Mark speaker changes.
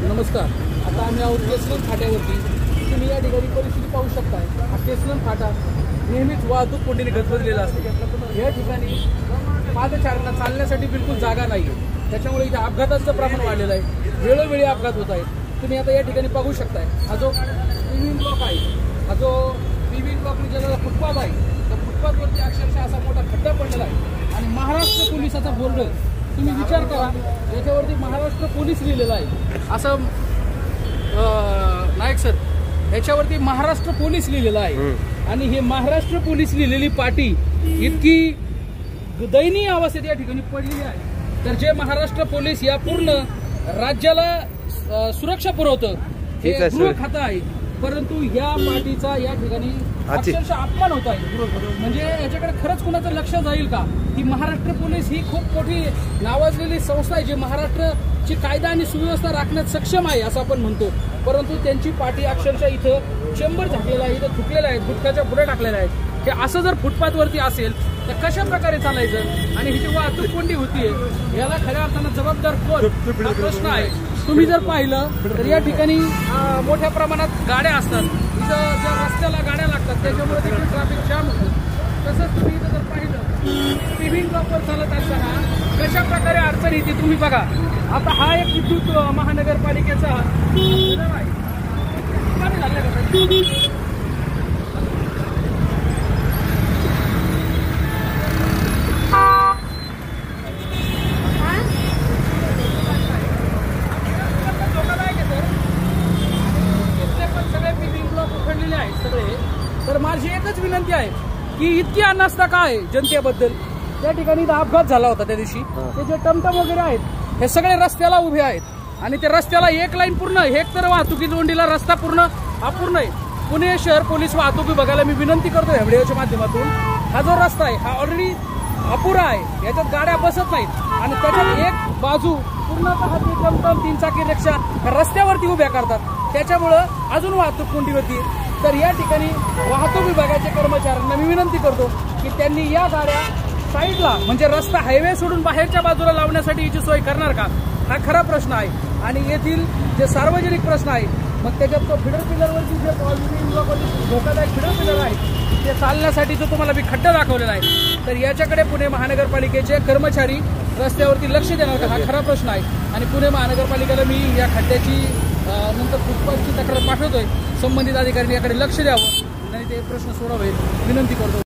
Speaker 1: नमस्कार, आता आम्ही आहोत केसलन फाट्यावरती. तुम्ही या ठिकाणी परिस्थिती पाहू शकताय. हा केसलन फाटा नेहमीच वाहतूक कोंडीने गजबजलेला असतो. या ठिकाणी पादचाऱ्यांना चालण्यासाठी बिलकुल जागा नाही आहे. त्याच्यामुळे इथे अपघाताचं प्रमाण वाढलेलं आहे. वेळोवेळी अपघात होत आहेत. तुम्ही आता या ठिकाणी पाहू शकताय. हा जो पीव्ही ब्लॉक आहे, हा जो पीव्ही ब्लॉक ज्याला फुटपाथ आहे, त्या फुटपाथवरती अक्षरशः असा मोठा खड्डा पडलेला आहे. आणि महाराष्ट्र पोलिसाचा बोर्ड तुम्ही विचार करा, याच्यावरती महाराष्ट्र पोलीस लिहिलेलं आहे. असं नायक सर, याच्यावरती महाराष्ट्र पोलीस लिहिलेलं आहे. आणि हे महाराष्ट्र पोलीस लिहिलेली पाटी इतकी दयनीय अवस्थेत या ठिकाणी पडलेली आहे. तर जे महाराष्ट्र पोलीस या पूर्ण राज्याला सुरक्षा पुरवतं हे गृह खातं आहे, परंतु या पाटीचा या ठिकाणी अक्षरशः अपमान होत आहे. म्हणजे याच्याकडे खरंच कुणाचं लक्ष जाईल का? ही महाराष्ट्र पोलीस ही खूप मोठी नावाजलेली संस्था आहे, जी महाराष्ट्राची कायदा आणि सुव्यवस्था राखण्यात सक्षम आहे असं आपण म्हणतो. परंतु त्यांची पाटी अक्षरशः इथं चेंबर झाकलेला आहे, इथं थुकलेला आहे, गुटख्याच्या पुढे टाकलेल्या आहेत. की असं जर फुटपाथवरती असेल तर कशा प्रकारे चालायचं आणि ही जी वाहतूक कोंडी होतीये याला खऱ्या अर्थानं जबाबदार कोण हा प्रश्न आहे. तुम्ही जर पाहिलं तर या ठिकाणी मोठ्या प्रमाणात गाड्या असतात. इथं ज्या रस्त्याला गाड्या लागतात त्याच्यामुळे देखील ट्रॅफिक जाम होतं. तसंच तुम्ही इथं जर पाहिलं पीव्ही ब्लॉकवर चालत असताना कशा प्रकारे अडचण येते तुम्ही बघा. आता हा एक विद्युत महानगरपालिकेचा आहे. तर माझी एकच विनंती आहे की इतकी अनास्था का आहे जनतेबद्दल. त्या ठिकाणी अपघात झाला होता त्या दिवशी. ते जे टमटम वगैरे आहेत हे सगळे रस्त्याला उभे आहेत आणि ते रस्त्याला एक लाईन पूर्ण, एक तर वाहतुकी जोडीला रस्ता पूर्ण अपूर्ण आहे. पुणे शहर पोलीस वाहतूक विभागाला मी विनंती करतो या व्हिडिओच्या माध्यमातून, हा जो रस्ता आहे हा ऑलरेडी अपुरा आहे, याच्यात गाड्या बसत नाहीत आणि त्याच्यात एक बाजू पूर्णतः ते टमटम 3 चाकी रिक्षा रस्त्यावरती उभ्या करतात. त्याच्यामुळं अजून वाहतूक कोंडी होती. तर या ठिकाणी वाहतूक विभागाच्या कर्मचाऱ्यांना मी विनंती करतो की त्यांनी या गाड्या साईडला म्हणजे रस्ता हायवे सोडून बाहेरच्या बाजूला लावण्यासाठी याची सोय करणार का, हा खरा प्रश्न आहे. आणि येथील जे सार्वजनिक प्रश्न आहे मग त्याच्यात तो फिडर पिलरवरती जे धोकादायक फिडर पिलर आहे ते चालण्यासाठी जो तुम्हाला मी खड्डा दाखवलेला आहे, तर याच्याकडे पुणे महानगरपालिकेचे कर्मचारी रस्त्यावरती लक्ष देणार का, हा खरा प्रश्न आहे. आणि पुणे महानगरपालिकेला मी या खड्ड्याची नंतर फुटपाथची तक्रार पाठवतोय. संबंधित अधिकाऱ्यांनी याकडे लक्ष द्यावं आणि ते प्रश्न सोडावे विनंती करतो.